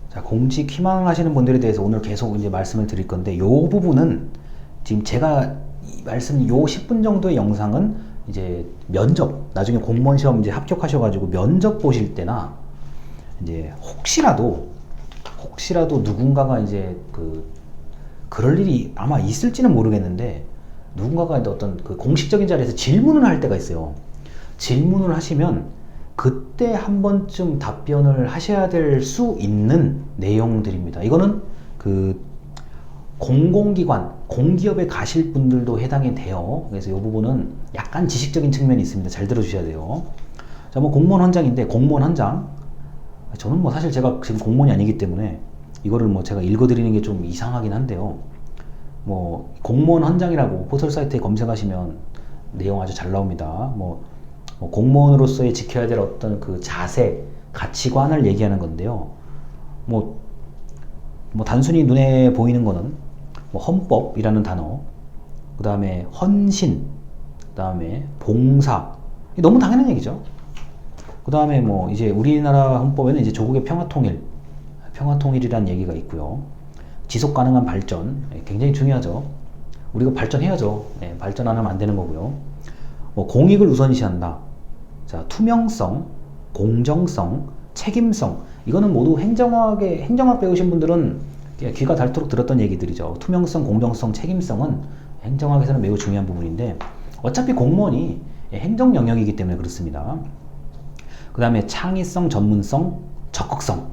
자, 공직 희망하시는 분들에 대해서 오늘 계속 이제 말씀을 드릴 건데, 요 부분은 지금 제가 말씀 요 10분 정도의 영상은 이제 면접, 나중에 공무원 시험 이제 합격하셔가지고 면접 보실 때나 이제 혹시라도 누군가가 이제 그럴 일이 아마 있을지는 모르겠는데, 누군가가 이제 어떤 그 공식적인 자리에서 질문을 할 때가 있어요. 질문을 하시면 그때 한 번쯤 답변을 하셔야 될 수 있는 내용들입니다. 이거는 그 공공기관, 공기업에 가실 분들도 해당이 돼요. 그래서 이 부분은 약간 지식적인 측면이 있습니다. 잘 들어주셔야 돼요. 자, 뭐 공무원 헌장인데, 공무원 헌장. 저는 뭐 사실 제가 지금 공무원이 아니기 때문에 이거를 뭐 제가 읽어드리는 게 좀 이상하긴 한데요. 뭐 공무원 헌장이라고 포털 사이트에 검색하시면 내용 아주 잘 나옵니다. 뭐 공무원으로서의 지켜야 될 어떤 그 자세, 가치관을 얘기하는 건데요. 뭐 단순히 눈에 보이는 거는 뭐 헌법이라는 단어, 그 다음에 헌신, 그 다음에 봉사, 너무 당연한 얘기죠. 그 다음에 뭐 이제 우리나라 헌법에는 이제 조국의 평화통일이라는 얘기가 있고요. 지속 가능한 발전, 굉장히 중요하죠. 우리가 발전해야죠. 발전 안 하면 안 되는 거고요. 뭐 공익을 우선시한다. 자, 투명성, 공정성, 책임성. 이거는 모두 행정학 배우신 분들은 귀가 닳도록 들었던 얘기들이죠. 투명성, 공정성, 책임성은 행정학에서는 매우 중요한 부분인데, 어차피 공무원이 행정 영역이기 때문에 그렇습니다. 그 다음에 창의성, 전문성, 적극성.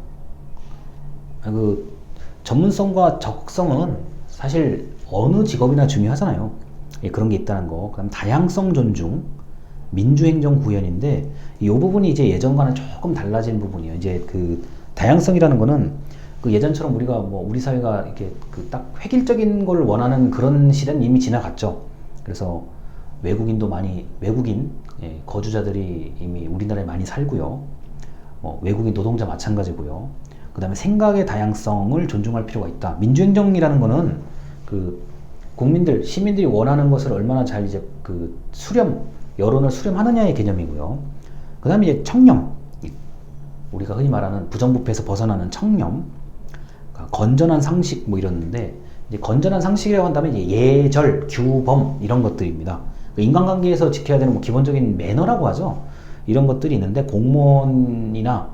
그 전문성과 적극성은 사실 어느 직업이나 중요하잖아요. 그런 게 있다는 거. 그 다음 다양성 존중, 민주행정 구현인데, 이 부분이 이제 예전과는 조금 달라진 부분이에요. 이제 그 다양성이라는 거는 그 예전처럼 우리가 뭐 우리 사회가 이렇게 그 딱 획일적인 걸 원하는 그런 시대는 이미 지나갔죠. 그래서 외국인 거주자들이 이미 우리나라에 많이 살고요. 외국인 노동자 마찬가지고요. 그 다음에 생각의 다양성을 존중할 필요가 있다. 민주행정이라는 거는 그 국민들, 시민들이 원하는 것을 얼마나 잘 이제 그 여론을 수렴하느냐의 개념이고요. 그 다음에 이제 청렴. 우리가 흔히 말하는 부정부패에서 벗어나는 청렴. 건전한 상식 뭐 이러는데, 이제 건전한 상식이라고 한다면 이제 예절, 규범 이런 것들입니다. 인간관계에서 지켜야 되는 뭐 기본적인 매너라고 하죠. 이런 것들이 있는데, 공무원이나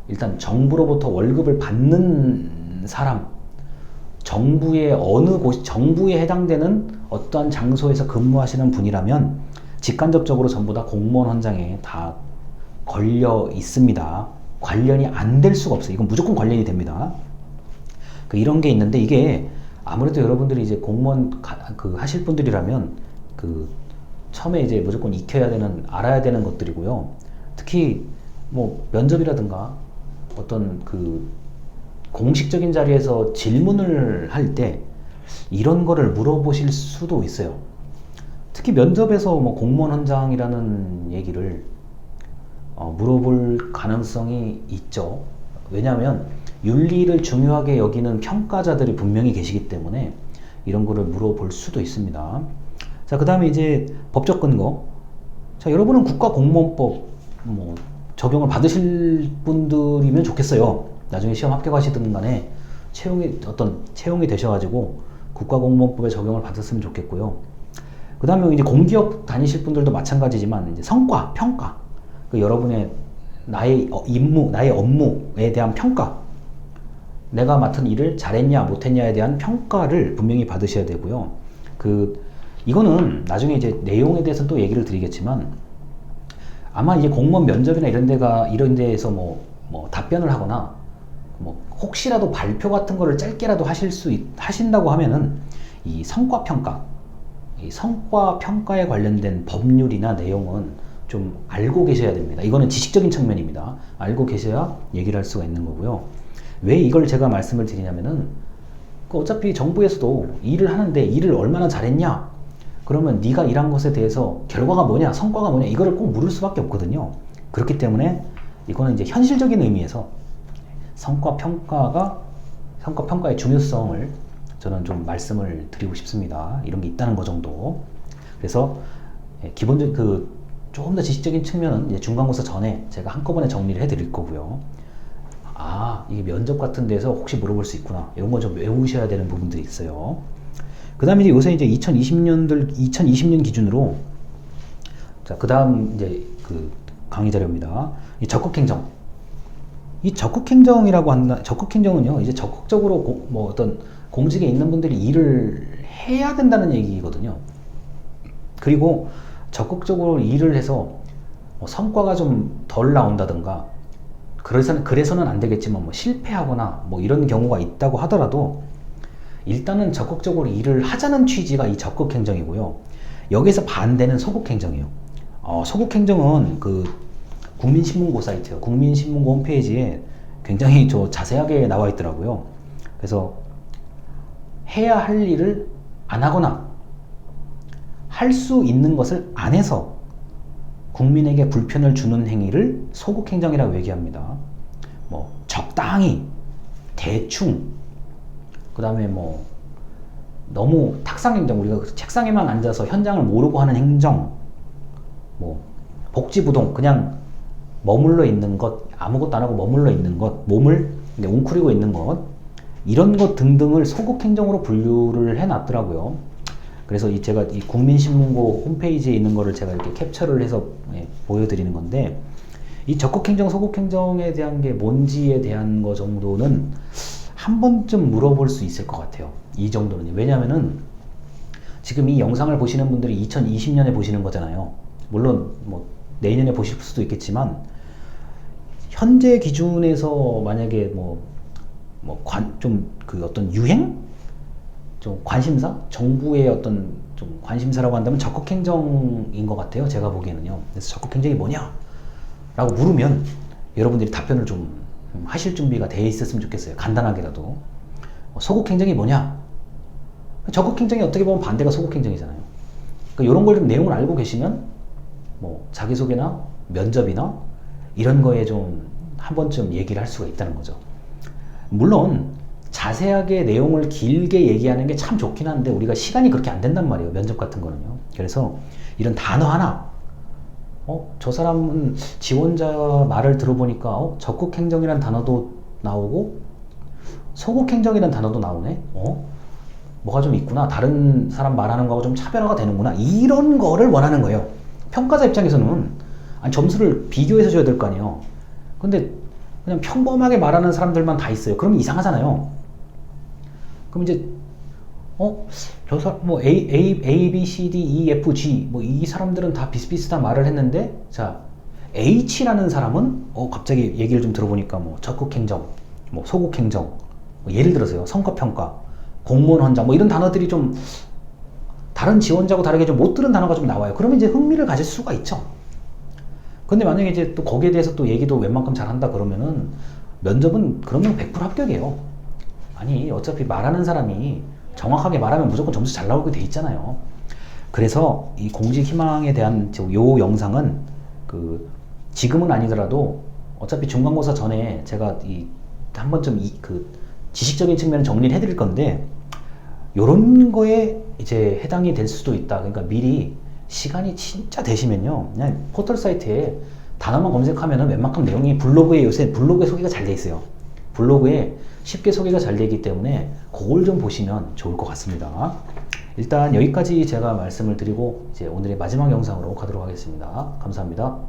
일단 정부로부터 월급을 받는 사람, 정부의 정부에 해당되는 어떠한 장소에서 근무하시는 분이라면 직간접적으로 전부 다 공무원 헌장에 다 걸려 있습니다. 관련이 안 될 수가 없어요. 이건 무조건 관련이 됩니다. 이런 게 있는데, 이게 아무래도 여러분들이 이제 공무원 하실 분들이라면 처음에 이제 무조건 알아야 되는 것들이고요. 특히 뭐 면접이라든가 어떤 공식적인 자리에서 질문을 할 때 이런 거를 물어보실 수도 있어요. 특히 면접에서 뭐 공무원 헌장이라는 얘기를 물어볼 가능성이 있죠. 왜냐하면 윤리를 중요하게 여기는 평가자들이 분명히 계시기 때문에 이런 거를 물어볼 수도 있습니다. 자, 그 다음에 이제 법적 근거. 자, 여러분은 국가공무원법 적용을 받으실 분들이면 좋겠어요. 나중에 시험 합격하시든 간에 채용이 되셔가지고 국가공무원법에 적용을 받았으면 좋겠고요. 그 다음에 이제 공기업 다니실 분들도 마찬가지지만, 이제 성과, 평가. 여러분의 나의 업무에 대한 평가. 내가 맡은 일을 잘했냐 못했냐에 대한 평가를 분명히 받으셔야 되고요. 이거는 나중에 이제 내용에 대해서 또 얘기를 드리겠지만, 아마 이제 공무원 면접이나 이런 데에서 답변을 하거나 혹시라도 발표 같은 거를 짧게라도 하신다고 하면은 이 성과 평가에 관련된 법률이나 내용은 좀 알고 계셔야 됩니다. 이거는 지식적인 측면입니다. 알고 계셔야 얘기를 할 수가 있는 거고요. 왜 이걸 제가 말씀을 드리냐면은, 어차피 정부에서도 일을 하는데 일을 얼마나 잘했냐, 그러면 네가 일한 것에 대해서 결과가 뭐냐, 성과가 뭐냐, 이거를 꼭 물을 수밖에 없거든요. 그렇기 때문에 이거는 이제 현실적인 의미에서 성과 평가의 중요성을 저는 좀 말씀을 드리고 싶습니다. 이런 게 있다는 거 정도. 그래서 기본적인 조금 더 지식적인 측면은 이제 중간고사 전에 제가 한꺼번에 정리를 해드릴 거고요. 이게 면접 같은 데서 혹시 물어볼 수 있구나. 이런 건 좀 외우셔야 되는 부분들이 있어요. 그 다음에 이제 요새 이제 2020년 기준으로, 자, 그 다음 이제 그 강의 자료입니다. 이 적극행정. 이 적극행정이라고 한다, 적극행정은요, 이제 적극적으로 뭐 어떤 공직에 있는 분들이 일을 해야 된다는 얘기거든요. 그리고 적극적으로 일을 해서 뭐 성과가 좀 덜 나온다든가, 그래서는 안 되겠지만 뭐 실패하거나 뭐 이런 경우가 있다고 하더라도 일단은 적극적으로 일을 하자는 취지가 이 적극행정이고요. 여기서 반대는 소극행정이에요. 소극행정은 그 국민신문고 사이트요. 국민신문고 홈페이지에 굉장히 자세하게 나와 있더라고요. 그래서 해야 할 일을 안 하거나 할 수 있는 것을 안 해서 국민에게 불편을 주는 행위를 소극행정이라고 얘기합니다. 뭐 적당히, 대충, 그 다음에 뭐 너무 탁상행정, 우리가 책상에만 앉아서 현장을 모르고 하는 행정, 뭐 복지부동, 그냥 머물러 있는 것, 아무것도 안 하고 머물러 있는 것, 몸을 웅크리고 있는 것, 이런 것 등등을 소극행정으로 분류를 해놨더라고요. 그래서 제가 이 국민신문고 홈페이지에 있는 거를 제가 이렇게 캡처를 해서 보여드리는 건데, 이 적극행정, 소극행정에 대한 게 뭔지에 대한 거 정도는 한 번쯤 물어볼 수 있을 것 같아요. 이 정도는. 왜냐면은 지금 이 영상을 보시는 분들이 2020년에 보시는 거잖아요. 물론 뭐 내년에 보실 수도 있겠지만, 현재 기준에서 만약에 좀 그 어떤 유행? 좀 관심사? 정부의 어떤 좀 관심사라고 한다면 적극행정인 것 같아요. 제가 보기에는요. 그래서 적극행정이 뭐냐? 라고 물으면 여러분들이 답변을 좀 하실 준비가 돼 있었으면 좋겠어요. 간단하게라도. 소극행정이 뭐냐? 적극행정이 어떻게 보면 반대가 소극행정이잖아요. 그러니까 이런 걸 좀 내용을 알고 계시면 뭐 자기소개나 면접이나 이런 거에 좀 한 번쯤 얘기를 할 수가 있다는 거죠. 물론 자세하게 내용을 길게 얘기하는 게 참 좋긴 한데 우리가 시간이 그렇게 안 된단 말이에요. 면접 같은 거는요. 그래서 이런 단어 하나, 저 사람은 지원자 말을 들어보니까 적극행정이라는 단어도 나오고 소극행정이라는 단어도 나오네. 뭐가 좀 있구나. 다른 사람 말하는 거하고 좀 차별화가 되는구나. 이런 거를 원하는 거예요. 평가자 입장에서는 점수를 비교해서 줘야 될 거 아니에요. 근데 그냥 평범하게 말하는 사람들만 다 있어요. 그러면 이상하잖아요. 그럼 이제 저 사람 뭐 A, B, C, D, E, F, G 뭐 이 사람들은 다 비슷비슷한 말을 했는데, 자 H라는 사람은 갑자기 얘기를 좀 들어보니까 뭐 적극행정, 뭐 소극행정, 뭐 예를 들어서요 성과평가, 공무원 헌장 뭐 이런 단어들이 좀 다른 지원자하고 다르게 좀 못 들은 단어가 좀 나와요. 그러면 이제 흥미를 가질 수가 있죠. 근데 만약에 이제 또 거기에 대해서 또 얘기도 웬만큼 잘한다 그러면은 면접은 그러면 100% 합격이에요. 아니 어차피 말하는 사람이 정확하게 말하면 무조건 점수 잘 나오게 돼 있잖아요. 그래서 이 공직 희망에 대한 요 영상은 지금은 아니더라도 어차피 중간고사 전에 제가 한 번쯤 지식적인 측면을 정리를 해드릴 건데, 요런 거에 이제 해당이 될 수도 있다. 그러니까 미리 시간이 진짜 되시면요, 그냥 포털 사이트에 단어만 검색하면은 웬만큼 내용이 요새 블로그에 소개가 잘 돼 있어요. 블로그에 쉽게 소개가 잘 되기 때문에 그걸 좀 보시면 좋을 것 같습니다. 일단 여기까지 제가 말씀을 드리고 이제 오늘의 마지막 영상으로 가도록 하겠습니다. 감사합니다.